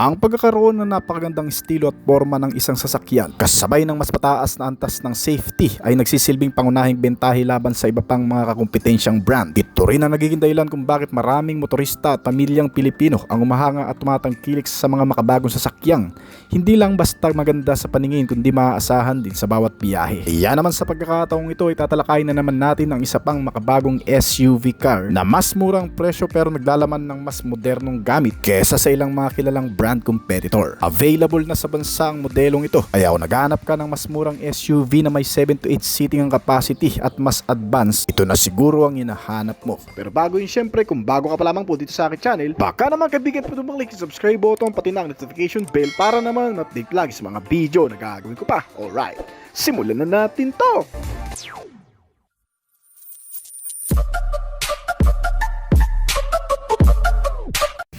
Ang pagkakaroon ng napakagandang estilo at forma ng isang sasakyan kasabay ng mas mataas na antas ng safety ay nagsisilbing pangunahing bentahe laban sa iba pang mga kakumpetensyang brand. Ito rin ang nagiging dahilan kung bakit maraming motorista at pamilyang Pilipino ang umahanga at tumatangkilik sa mga makabagong sasakyang. Hindi lang basta maganda sa paningin kundi maaasahan din sa bawat biyahe. Kaya naman sa pagkakataong ito ay tatalakayin na naman natin ang isa pang makabagong SUV car na mas murang presyo pero naglalaman ng mas modernong gamit kesa sa ilang mga kilalang brand competitor. Available na sa bansa ang modelong ito. Kaya kung naghahanap ka ng mas murang SUV na may 7 to 8 seating ang capacity at mas advanced, ito na siguro ang hinahanap mo. Pero bago yun, syempre, kung bago ka pa lamang po dito sa aking channel, baka naman kaibigan po tumalik sa subscribe button pati na ang notification bell para naman update lagi sa mga video na gagawin ko pa. Alright, simulan na natin to!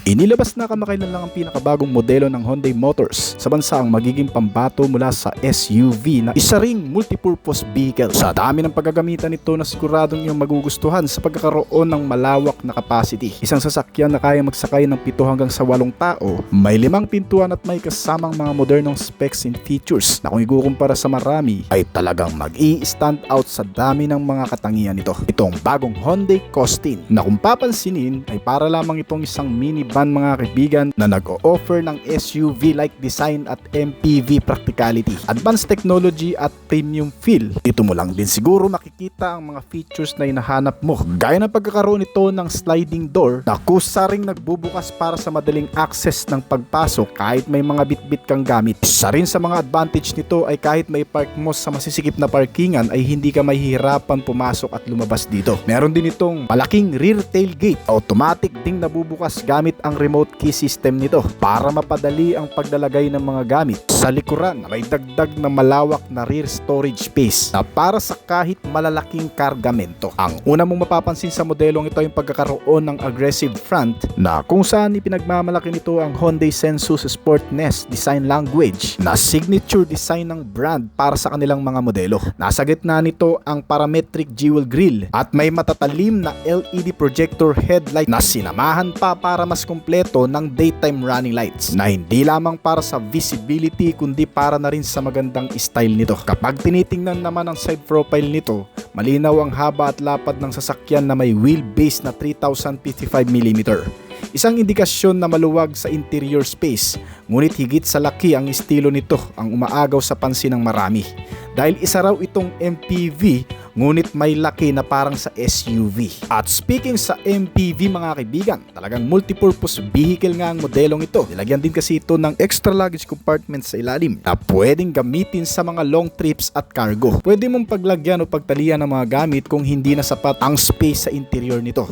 Inilabas na kamakailan lang ang pinakabagong modelo ng Hyundai Motors sa bansa ang magiging pambato mula sa SUV na isa ring multipurpose vehicle. Sa dami ng paggagamitan nito na siguradong iyong magugustuhan sa pagkakaroon ng malawak na capacity. Isang sasakyan na kaya magsakay ng 7 hanggang sa 8 tao, may 5 pintuan at may kasamang mga modernong specs and features na kung ikukumpara sa marami ay talagang mag-i-stand out sa dami ng mga katangian nito. Itong bagong Hyundai Costin na kung papansinin ay para lamang itong isang minivan mga kaibigan na nag-o-offer ng SUV-like design at MPV practicality, advanced technology at premium feel. Dito mo lang din siguro makikita ang mga features na hinahanap mo, gaya ng pagkakaroon nito ng sliding door na kusaring nagbubukas para sa madaling access ng pagpasok kahit may mga bitbit kang gamit. Isa rin sa mga advantage nito ay kahit may park mo sa masisikip na parkingan ay hindi ka mahihirapan pumasok at lumabas dito. Meron din itong malaking rear tailgate, automatic ding nabubukas gamit ang remote key system nito para mapadali ang paglalagay ng mga gamit. Sa likuran, may dagdag na malawak na rear storage space na para sa kahit malalaking kargamento. Ang una mong mapapansin sa modelong ito ay yung pagkakaroon ng aggressive front na kung saan ipinagmamalaki nito ang Hyundai Sensus Sportness design language na signature design ng brand para sa kanilang mga modelo. Nasa gitna nito ang parametric jewel grille at may matatalim na LED projector headlight na sinamahan pa para mas kompleto ng daytime running lights na hindi lamang para sa visibility kundi para na rin sa magandang style nito. Kapag tinitingnan naman ang side profile nito, malinaw ang haba at lapad ng sasakyan na may wheelbase na 3055mm. Isang indikasyon na maluwag sa interior space, ngunit higit sa laki ang estilo nito ang umaagaw sa pansin ng marami. Dahil isa raw itong MPV, ngunit may laki na parang sa SUV. At speaking sa MPV mga kaibigan, talagang multipurpose vehicle nga ang modelong ito. Nilagyan din kasi ito ng extra luggage compartment sa ilalim na pwedeng gamitin sa mga long trips at cargo. Pwede mong paglagyan o pagtalian ng mga gamit kung hindi na sapat ang space sa interior nito.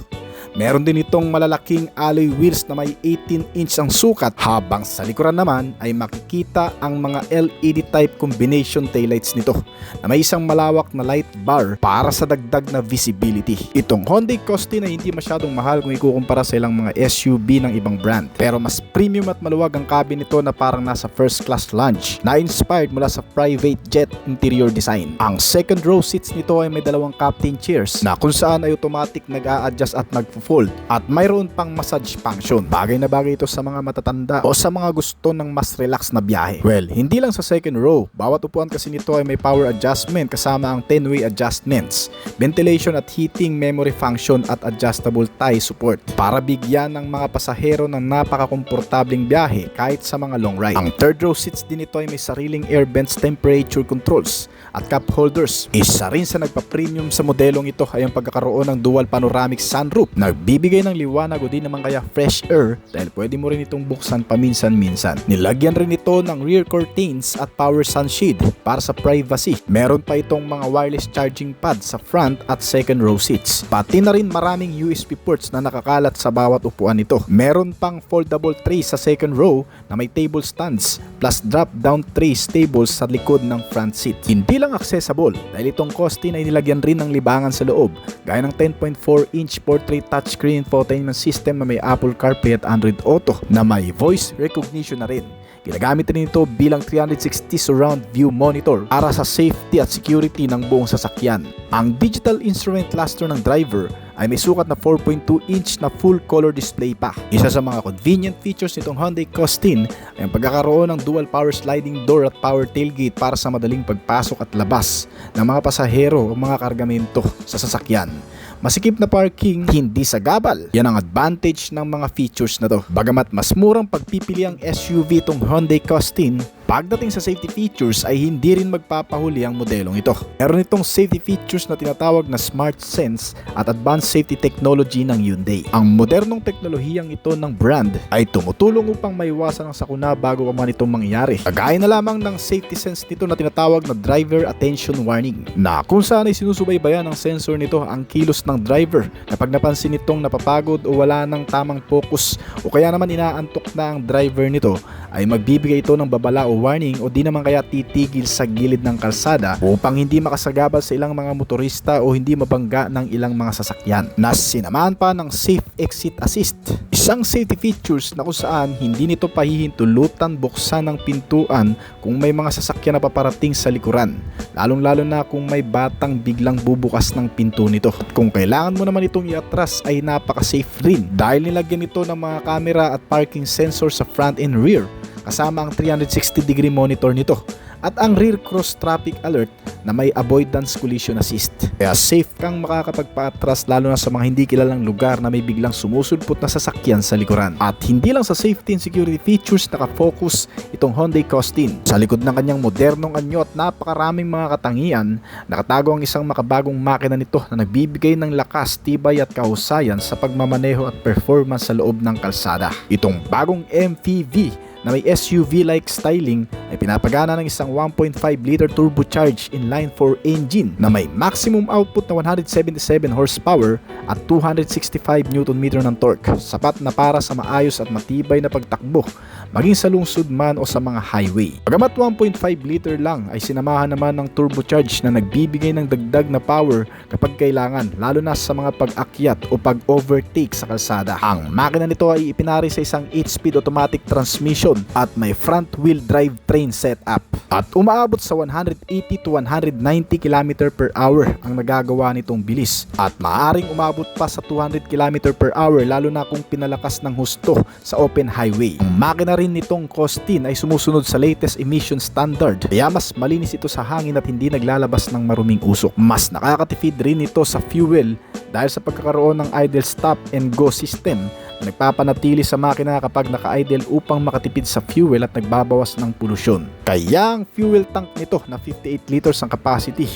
Meron din itong malalaking alloy wheels na may 18-inch ang sukat, habang sa likuran naman ay makikita ang mga LED type combination taillights nito na may isang malawak na light bar para sa dagdag na visibility. Itong Hyundai Costin ay hindi masyadong mahal kung ikukumpara sa ilang mga SUV ng ibang brand, pero mas premium at maluwag ang cabin nito na parang nasa first class lounge na inspired mula sa private jet interior design. Ang second row seats nito ay may 2 captain chairs na kung saan ay automatic nag-a-adjust at nag-fold at mayroon pang massage function. Bagay na bagay ito sa mga matatanda o sa mga gusto ng mas relax na biyahe. Well, hindi lang sa second row, bawat upuan kasi nito ay may power adjustment kasama ang 10-way adjustments, ventilation at heating memory function at adjustable thigh support para bigyan ng mga pasahero ng napakakomportabling biyahe kahit sa mga long ride. Ang third row seats din ito ay may sariling air vents, temperature controls at cup holders. Isa rin sa nagpa-premium sa modelong ito ay ang pagkakaroon ng dual panoramic sunroof. Nagbibigay ng liwanag o di naman kaya fresh air dahil pwede mo rin itong buksan paminsan-minsan. Nilagyan rin ito ng rear curtains at power sunshade para sa privacy. Meron pa itong mga wireless charging pad sa front at second row seats. Pati na rin maraming USB ports na nakakalat sa bawat upuan nito. Meron pang foldable tray sa second row na may table stands plus drop-down tray tables sa likod ng front seat. Hindi lang accessible dahil itong Costin ay nilagyan rin ng libangan sa loob gaya ng 10.4-inch portrait touchscreen infotainment system na may Apple CarPlay at Android Auto na may voice recognition na rin. Ginagamit rin ito bilang 360 surround view monitor para sa safety at security ng buong sasakyan. Ang digital instrument cluster ng driver ay may sukat na 4.2 inch na full color display pa. Isa sa mga convenient features nitong Hyundai Costin ay ang pagkakaroon ng dual power sliding door at power tailgate para sa madaling pagpasok at labas ng mga pasahero o mga kargamento sa sasakyan. Masikip na parking, hindi sagabal. Yan ang advantage ng mga features na to. Bagamat mas murang pagpipili ang SUV itong Hyundai Costin, pagdating sa safety features ay hindi rin magpapahuli ang modelong ito. Meron itong safety features na tinatawag na Smart Sense at Advanced Safety Technology ng Hyundai. Ang modernong teknolohiyang ito ng brand ay tumutulong upang maiwasan ang sakuna bago pa man itong mangyayari. Kagaya na lamang ng safety sense nito na tinatawag na Driver Attention Warning, na kung saan ay sinusubaybayan ng sensor nito ang kilos ng driver kapag napansin nitong napapagod o wala ng tamang focus o kaya naman inaantok na ang driver nito, ay magbibigay ito ng babala o warning o di naman kaya titigil sa gilid ng kalsada upang hindi makasagabal sa ilang mga motorista o hindi mabangga ng ilang mga sasakyan. Sinamahan pa ng Safe Exit Assist, isang safety features na kung saan hindi nito pahihintulutan buksan ng pintuan kung may mga sasakyan na paparating sa likuran, lalong-lalo na kung may batang biglang bubukas ng pinto nito. At kung kailangan mo naman itong iatras ay napaka-safe rin dahil nilagyan ito ng mga camera at parking sensor sa front and rear, kasama ang 360-degree monitor nito at ang rear cross traffic alert na may avoidance collision assist. Kaya safe kang makakapagpa-atras lalo na sa mga hindi kilalang lugar na may biglang sumusulpot na sasakyan sa likuran. At hindi lang sa safety and security features nakafocus itong Hyundai Costin. Sa likod ng kanyang modernong anyo at napakaraming mga katangian, nakatago ang isang makabagong makina nito na nagbibigay ng lakas, tibay at kahusayan sa pagmamaneho at performance sa loob ng kalsada. Itong bagong MPV na may SUV-like styling ay pinapagana ng isang 1.5-liter turbocharged inline-4 engine na may maximum output na 177 horsepower at 265 Nm ng torque, sapat na para sa maayos at matibay na pagtakbo maging sa lungsod man o sa mga highway. Bagamat 1.5-liter lang ay sinamahan naman ng turbocharge na nagbibigay ng dagdag na power kapag kailangan, lalo na sa mga pag-akyat o pag-overtake sa kalsada. Ang makina nito ay ipinari sa isang 8-speed automatic transmission at may front wheel drive train setup at umaabot sa 180 to 190 km per hour ang nagagawa nitong bilis at maaaring umabot pa sa 200 km per hour lalo na kung pinalakas ng husto sa open highway. Ang makina rin nitong Costin ay sumusunod sa latest emission standard kaya mas malinis ito sa hangin at hindi naglalabas ng maruming usok. Mas nakakatipid rin ito sa fuel dahil sa pagkakaroon ng idle stop and go system, nagpapanatili sa makina kapag naka-idle upang makatipid sa fuel at nagbabawas ng polusyon. Kaya ang fuel tank nito na 58 liters ang capacity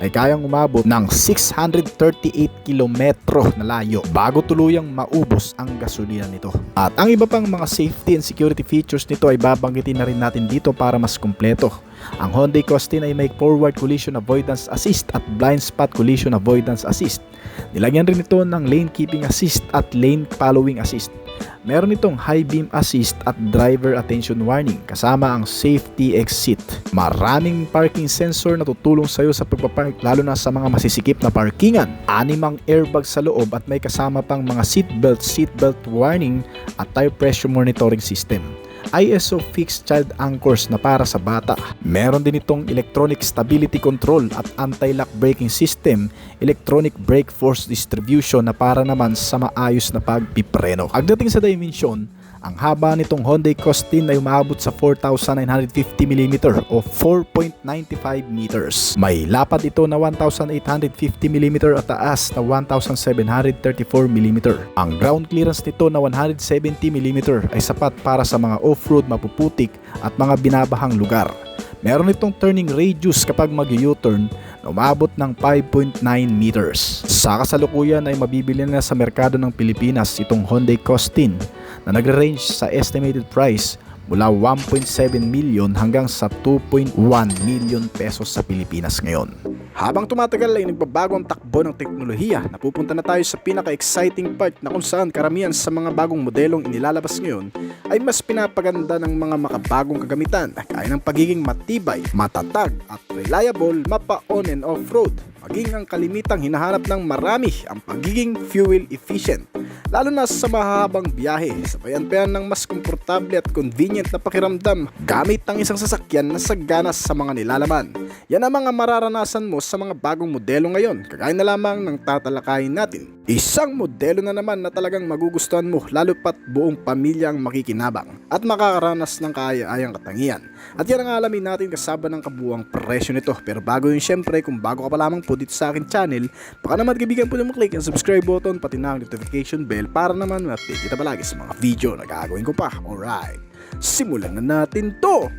ay kayang umabot ng 638 kilometro na layo bago tuluyang maubos ang gasolina nito. At ang iba pang mga safety and security features nito ay babanggitin na rin natin dito para mas kumpleto. Ang Hyundai Costin ay may forward collision avoidance assist at blind spot collision avoidance assist. Nilagyan rin ito ng lane keeping assist at lane following assist. Meron itong high beam assist at driver attention warning kasama ang safety exit. Maraming parking sensor na tutulong sa iyo sa pagpapark lalo na sa mga masisikip na parkingan. 6 ang airbag sa loob at may kasama pang mga seatbelt warning at tire pressure monitoring system. ISO fixed child anchors na para sa bata. Meron din itong electronic stability control at anti-lock braking system, electronic brake force distribution na para naman sa maayos na pagpipreno. Pagdating sa dimension, ang haba nitong Hyundai Costin ay umaabot sa 4,950 mm o 4.95 meters. May lapad ito na 1,850 mm at taas na 1,734 mm. Ang ground clearance nito na 170 mm ay sapat para sa mga off-road mapuputik at mga binabahang lugar. Meron itong turning radius kapag mag-U-turn na umabot ng 5.9 meters. Sa kasalukuyan ay mabibili na sa merkado ng Pilipinas itong Hyundai Costin na nagre-range sa estimated price mula 1.7 million hanggang sa 2.1 million pesos sa Pilipinas ngayon. Habang tumatagal ay nagbabago ang takbo ng teknolohiya, napupunta na tayo sa pinaka-exciting part na kung saan karamihan sa mga bagong modelong inilalabas ngayon ay mas pinapaganda ng mga makabagong kagamitan gaya ng pagiging matibay, matatag at reliable mapa on and off-road. maging ang kalimitang hinahanap ng marami ang pagiging fuel efficient, lalo na sa mahabang biyahe. Sabayan pa yan ng mas komportable at convenient na pakiramdam gamit ang isang sasakyan na sagana sa mga nilalaman. Yan ang mga mararanasan mo sa mga bagong modelo ngayon, kagaya na lamang ng tatalakayin natin. Isang modelo na naman na talagang magugustuhan mo, lalo pat buong pamilya ang makikinabang at makakaranas ng kaaya-ayang katangian. At yan ang alamin natin kasama ng kabuuang presyo nito. Pero bago yun, syempre, kung bago ka pa lamang po dito sa akin channel, baka naman kaibigan po naman click ang subscribe button pati na ang notification bell para naman ma-update kita palagi sa mga video na gagawin ko pa. Alright, simulan na natin to!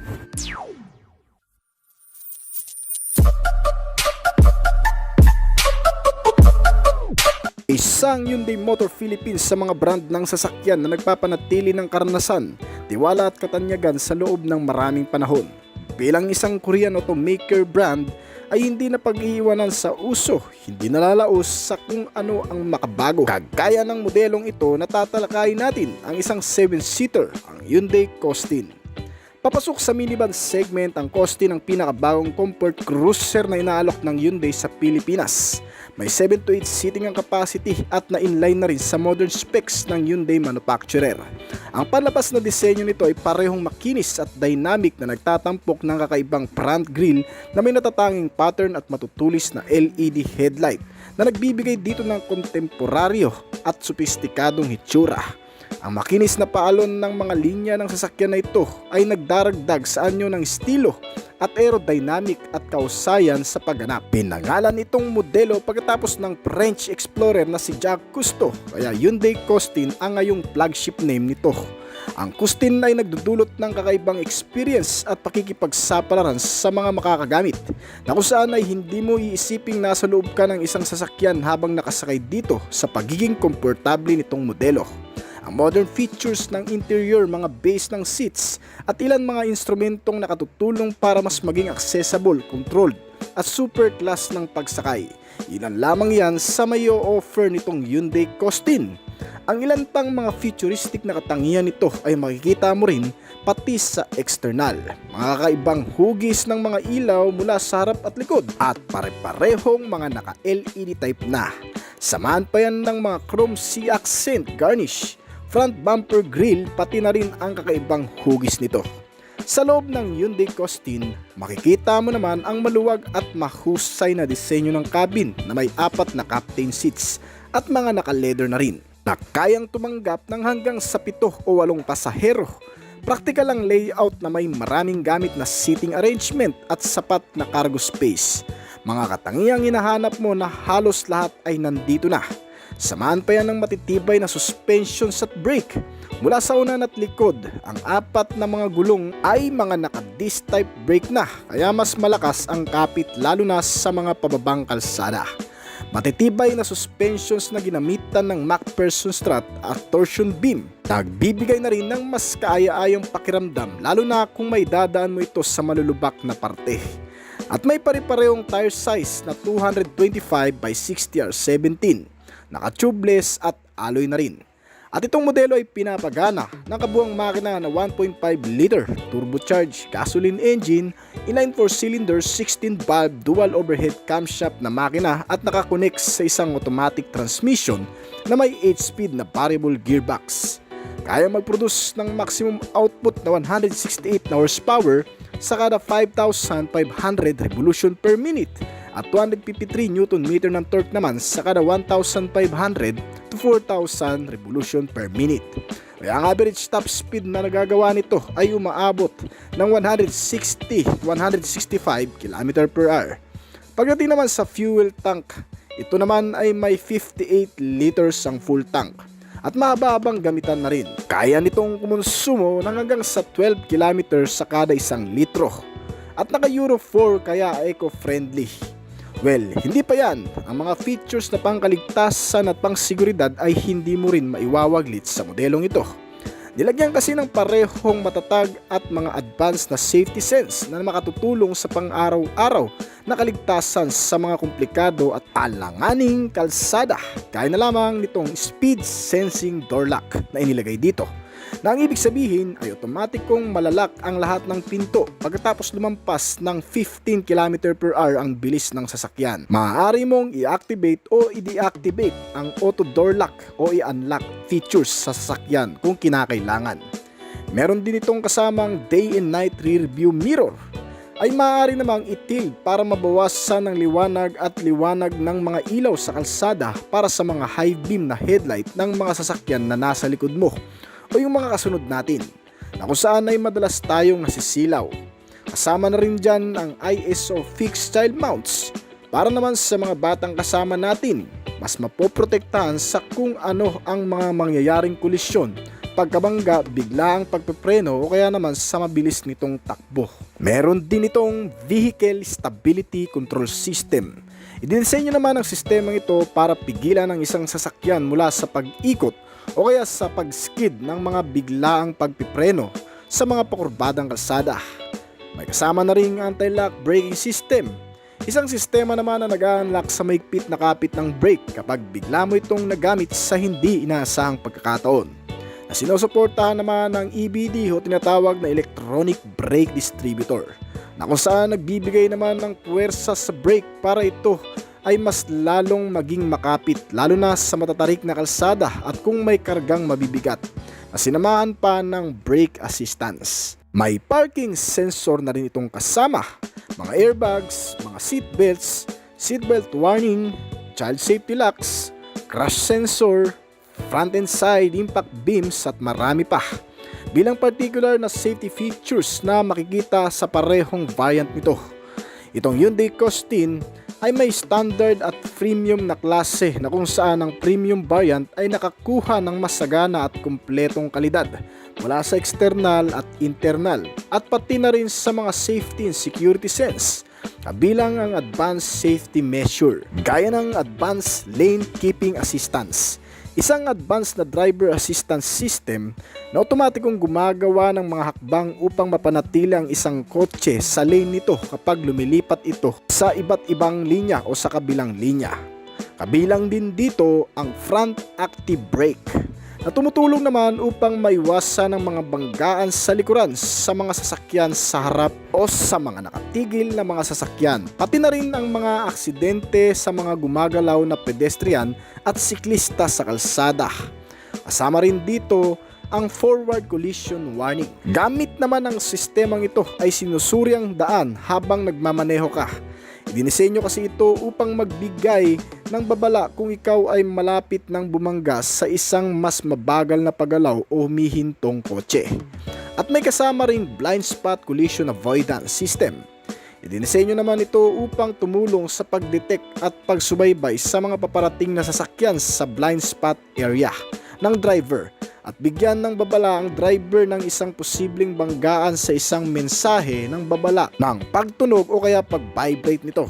Isang Hyundai Motor Philippines sa mga brand ng sasakyan na nagpapanatili ng karanasan, tiwala at katanyagan sa loob ng maraming panahon. Bilang isang Korean automaker brand ay hindi na pag-iiwanan sa uso, hindi nalalaos sa kung ano ang makabago. Kagaya ng modelong ito na tatalakayin natin, ang isang 7-seater, ang Hyundai Kostin. Papasok sa minivan segment ang Kostin, ang pinakabagong comfort cruiser na inaalok ng Hyundai sa Pilipinas. May 7 to 8 seating ang capacity at na-inline na rin sa modern specs ng Hyundai manufacturer. Ang panlabas na disenyo nito ay parehong makinis at dynamic na nagtatampok ng kakaibang front grille na may natatanging pattern at matutulis na LED headlight na nagbibigay dito ng kontemporaryo at sopistikadong hitsura. Ang makinis na paalon ng mga linya ng sasakyan na ito ay nagdaragdag sa anyo ng estilo at aerodynamic at kausayan sa pagganap. Pinangalan itong modelo pagkatapos ng French explorer na si Jacques Cousteau, kaya Hyundai Kostin ang ngayong flagship name nito. Ang Kostin ay nagdudulot ng kakaibang experience at pakikipagsapalaran sa mga makakagamit, na kung saan ay hindi mo iisiping nasa loob ka ng isang sasakyan habang nakasakay dito sa pagiging komportable nitong modelo. Ang modern features ng interior, mga base ng seats at ilan mga instrumentong nakatutulong para mas maging accessible, controlled at super class ng pagsakay. Ilan lamang yan sa may offer nitong Hyundai Kostin. Ang ilan pang mga futuristic na katangian nito ay makikita mo rin pati sa external. Mga kakaibang hugis ng mga ilaw mula sa harap at likod at pare-parehong mga naka-LED type na. Samahan pa yan ng mga chrome C-accent garnish, front bumper grille pati na rin ang kakaibang hugis nito. Sa loob ng Hyundai Kostin, makikita mo naman ang maluwag at mahusay na disenyo ng cabin na may 4 na captain seats at mga naka-leather na rin, na kayang tumanggap ng hanggang sa 7 o 8 pasahero. Praktikal ang layout na may maraming gamit na seating arrangement at sapat na cargo space. Mga katangiang hinahanap mo na halos lahat ay nandito na. Samahan pa yan ng matitibay na suspensions at brake. Mula sa unan at likod, ang 4 na mga gulong ay mga naka-disc type brake na, kaya mas malakas ang kapit lalo na sa mga pababang kalsada. Matitibay na suspensions na ginamitan ng MacPherson strut at torsion beam. Nagbibigay na rin ng mas kaaya-ayang pakiramdam lalo na kung may dadaan mo ito sa malulubak na parte. At may pare-parehong tire size na 225 by 60R17. Naka-tubeless at alloy na rin. At itong modelo ay pinapagana ng kabuang makina na 1.5 liter turbocharged gasoline engine, inline 4-cylinder 16-valve dual overhead camshaft na makina at nakakonect sa isang automatic transmission na may 8-speed na variable gearbox. Kaya mag-produce ng maximum output na 168 na horsepower sa kada 5,500 revolution per minute at 253 Nm ng torque naman sa kada 1,500 to 4,000 revolution per minute. Kaya ang average top speed na nagagawa nito ay umaabot ng 160 to 165 km per hour. Pagdating naman sa fuel tank, ito naman ay may 58 liters ang full tank at mahabang gamitan na rin. Kaya nitong kumonsumo ng hanggang sa 12 km sa kada 1 litro at naka Euro 4 kaya eco-friendly. Well, hindi pa yan. Ang mga features na pangkaligtasan at pangseguridad ay hindi mo rin maiwawaglit sa modelong ito. Nilagyan kasi ng parehong matatag at mga advanced na safety sense na makatutulong sa pang-araw-araw na kaligtasan sa mga komplikado at alanganing kalsada. Kaya na lamang nitong speed sensing door lock na inilagay dito. Na ang ibig sabihin ay otomatikong malalak ang lahat ng pinto pagkatapos lumampas ng 15 km/h ang bilis ng sasakyan. Maaari mong i-activate o i-deactivate ang auto door lock o i-unlock features sa sasakyan kung kinakailangan. Meron din itong kasamang day and night rear view mirror. Ay maaari namang itil para mabawasan ng liwanag at liwanag ng mga ilaw sa kalsada para sa mga high beam na headlight ng mga sasakyan na nasa likod mo o yung mga kasunod natin na kung saan ay madalas tayong nasisilaw. Kasama na rin dyan ang ISO fixed child mounts para naman sa mga batang kasama natin mas mapoprotektahan sa kung ano ang mga mangyayaring kolisyon, pagkabangga, biglaang pagpepreno o kaya naman sa mabilis nitong takbo. Meron din itong Vehicle Stability Control System. Idinisenyo naman ang sistemang ito para pigilan ang isang sasakyan mula sa pag-ikot o kaya sa pag-skid ng mga biglaang pagpipreno sa mga pakurbadang kalsada. May kasama na ring anti-lock braking system. Isang sistema naman na nag-unlock sa maigpit na kapit ng brake kapag bigla mo itong nagamit sa hindi inaasahang pagkakataon. Na sinusuportahan naman ng EBD o tinatawag na Electronic Brake Distributor na kung saan nagbibigay naman ng puwersa sa brake para ito ay mas lalong maging makapit lalo na sa matatarik na kalsada at kung may kargang mabibigat na sinamahan pa ng brake assistance. May parking sensor na rin itong kasama, mga airbags, mga seatbelts, seatbelt warning, child safety locks, crash sensor, front and side impact beams at marami pa. Bilang particular na safety features na makikita sa parehong variant nito. Itong Hyundai Kostin ay may standard at premium na klase na kung saan ang premium variant ay nakakuha ng masagana at kumpletong kalidad mula sa external at internal at pati na rin sa mga safety and security sense kabilang ang advanced safety measure gaya ng advanced lane keeping assistance. Isang advanced na driver assistance system na otomatikong gumagawa ng mga hakbang upang mapanatili ang isang kotse sa lane nito kapag lumilipat ito sa iba't ibang linya o sa kabilang linya. Kabilang din dito ang front active brake na tumutulong naman upang maiwasan ang mga banggaan sa likuran sa mga sasakyan sa harap o sa mga nakatigil na mga sasakyan, pati na rin ang mga aksidente sa mga gumagalaw na pedestrian at siklista sa kalsada. Kasama rin dito ang forward collision warning. Gamit naman ang sistemang ito ay sinusuri ang daan habang nagmamaneho ka. Dinisenyo kasi ito upang magbigay ng babala kung ikaw ay malapit ng bumangga sa isang mas mabagal na paggalaw o humihintong kotse. At may kasama ring blind spot collision avoidance system. Dinisenyo naman ito upang tumulong sa pag-detect at pagsubaybay sa mga paparating na sasakyan sa blind spot area ng driver at bigyan ng babala ang driver ng isang posibleng banggaan sa isang mensahe ng babala ng pagtunog o kaya pag-vibrate nito.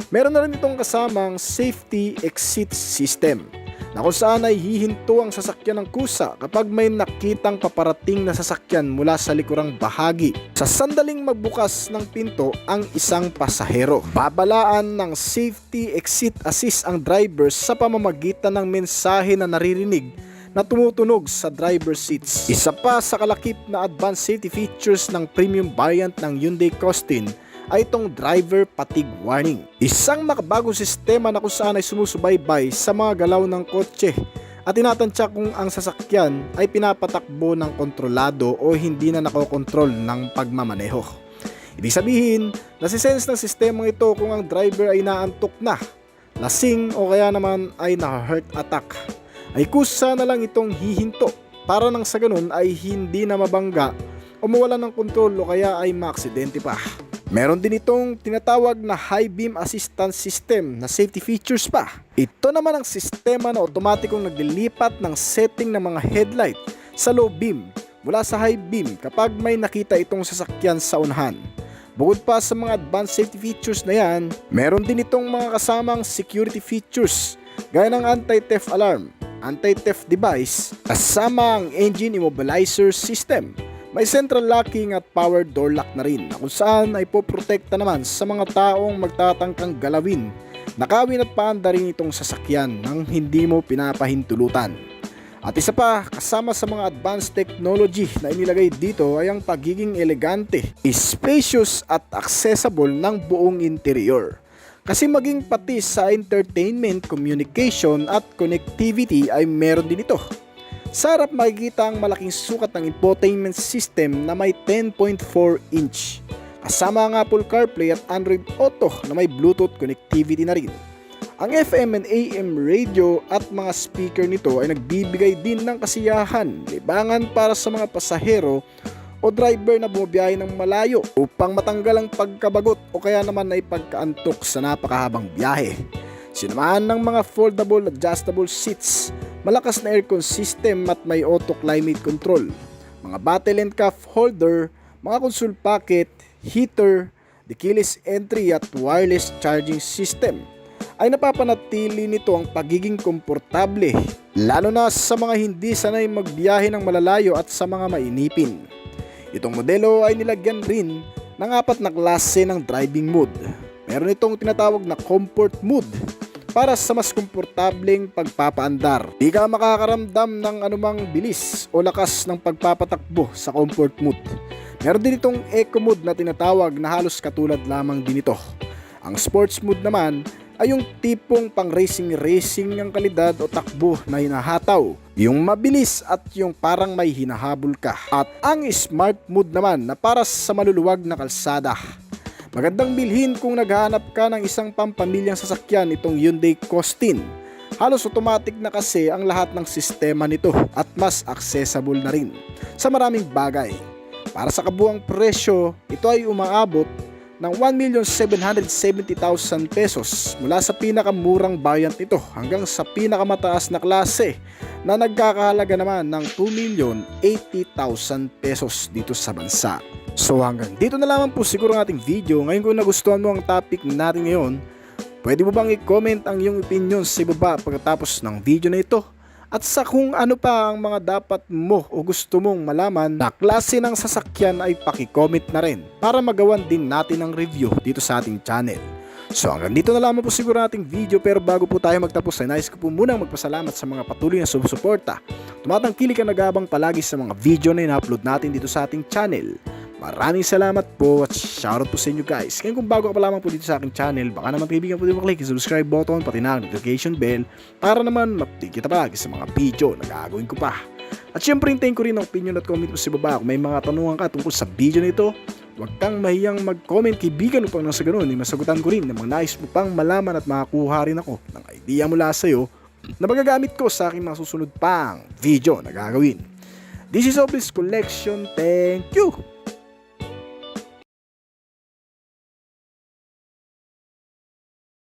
Meron na rin itong kasamang safety exit system na kung saan ay hihinto ang sasakyan ng kusa kapag may nakitang paparating na sasakyan mula sa likurang bahagi. Sa sandaling magbukas ng pinto ang isang pasahero, babalaan ng safety exit assist ang driver sa pamamagitan ng mensahe na naririnig na tumutunog sa driver seats. Isa pa sa kalakip na advanced safety features ng premium variant ng Hyundai Kostin ay itong driver fatigue warning. Isang makabagong sistema na kung saan ay sumusubaybay sa mga galaw ng kotse at tinatantya kung ang sasakyan ay pinapatakbo ng kontrolado o hindi na nakokontrol ng pagmamaneho. Ibig sabihin, nasisense ng sistemang ito kung ang driver ay naantok na, lasing o kaya naman ay na-heart attack. Ay kusa na lang itong hihinto para nang sa ganun ay hindi na mabangga o mawala ng kontrol o kaya ay maaksidente pa. Meron din itong tinatawag na high beam assistance system na safety features pa. Ito naman ang sistema na otomatikong naglilipat ng setting ng mga headlight sa low beam mula sa high beam kapag may nakita itong sasakyan sa unahan. Bukod pa sa mga advanced safety features na yan, meron din itong mga kasamang security features gaya ng anti-theft alarm, anti-theft device, kasama ang engine immobilizer system. May central locking at power door lock na rin na kung saan ay poprotekta naman sa mga taong magtatangkang galawin, nakawin at paanda rin itong sasakyan nang hindi mo pinapahintulutan. At isa pa, kasama sa mga advanced technology na inilagay dito ay ang pagiging elegante, spacious at accessible ng buong interior. Kasi maging pati sa entertainment, communication at connectivity ay meron din ito. Sa harap makikita ang malaking sukat ng infotainment system na may 10.4 inch. Kasama ang Apple CarPlay at Android Auto na may Bluetooth connectivity na rin. Ang FM and AM radio at mga speaker nito ay nagbibigay din ng kasiyahan, libangan para sa mga pasahero o driver na bumabiyahe ng malayo upang matanggal ang pagkabagot o kaya naman ay pagkaantok sa napakahabang biyahe. Sinamahan ng mga foldable adjustable seats, malakas na aircon system at may auto climate control, mga bottle and cup holder, mga console pocket, heater, the keyless entry at wireless charging system, ay napapanatili nito ang pagiging komportable, lalo na sa mga hindi sanay magbiyahe ng malalayo at sa mga mainipin. Itong modelo ay nilagyan rin ng 4 na klase ng driving mode. Meron itong tinatawag na comfort mode para sa mas komportableng pagpapaandar. Di ka makakaramdam ng anumang bilis o lakas ng pagpapatakbo sa comfort mode. Meron din itong eco mode na tinatawag na halos katulad lamang din ito. Ang sports mode naman ay yung tipong pang racing ang kalidad o takbo na hinahataw, yung mabilis at yung parang may hinahabol ka. At ang smart mode naman na para sa maluluwag na kalsada. Magandang bilhin kung naghahanap ka ng isang pampamilyang sasakyan itong Hyundai Costin. Halos automatic na kasi ang lahat ng sistema nito at mas accessible na rin sa maraming bagay. Para sa kabuang presyo, ito ay umaabot ng 1,770,000 pesos mula sa pinakamurang variant nito hanggang sa pinakamataas na klase na nagkakahalaga naman ng 2,080,000 pesos dito sa bansa. So hanggang dito na lamang po siguro ang ating video. Ngayon kung nagustuhan mo ang topic natin ngayon, pwede mo bang i-comment ang iyong opinion sa ibaba pagkatapos ng video na ito? At sa kung ano pa ang mga dapat mo o gusto mong malaman na klase ng sasakyan ay paki-comment na rin para magawan din natin ang review dito sa ating channel. So hanggang dito na lamang po siguro ating video, pero bago po tayo magtapos ay nais ko po munang magpasalamat sa mga patuloy na sumusuporta, tumatangkilik at nag-aabang palagi sa mga video na ina-upload natin dito sa ating channel. Maraming salamat po at shoutout po sa inyo guys. Ngayon kung bago ka pa lamang po dito sa aking channel, baka naman kaibigan po din maklik yung subscribe button pati na notification bell para naman ma-update kita palagi sa mga video na gagawin ko pa. At syempre hintayin ko rin ang opinion at comment mo sa baba kung may mga tanungan ka tungkol sa video nito. Huwag kang mahiyang mag-comment kaibigan upang nang sa ganun ay masagutan ko rin ng mga nais mo pang malaman at makakuha rin ako ng idea mula sa iyo na magagamit ko sa aking mga susunod pang video na gagawin. This is Oblis Collection. Thank you!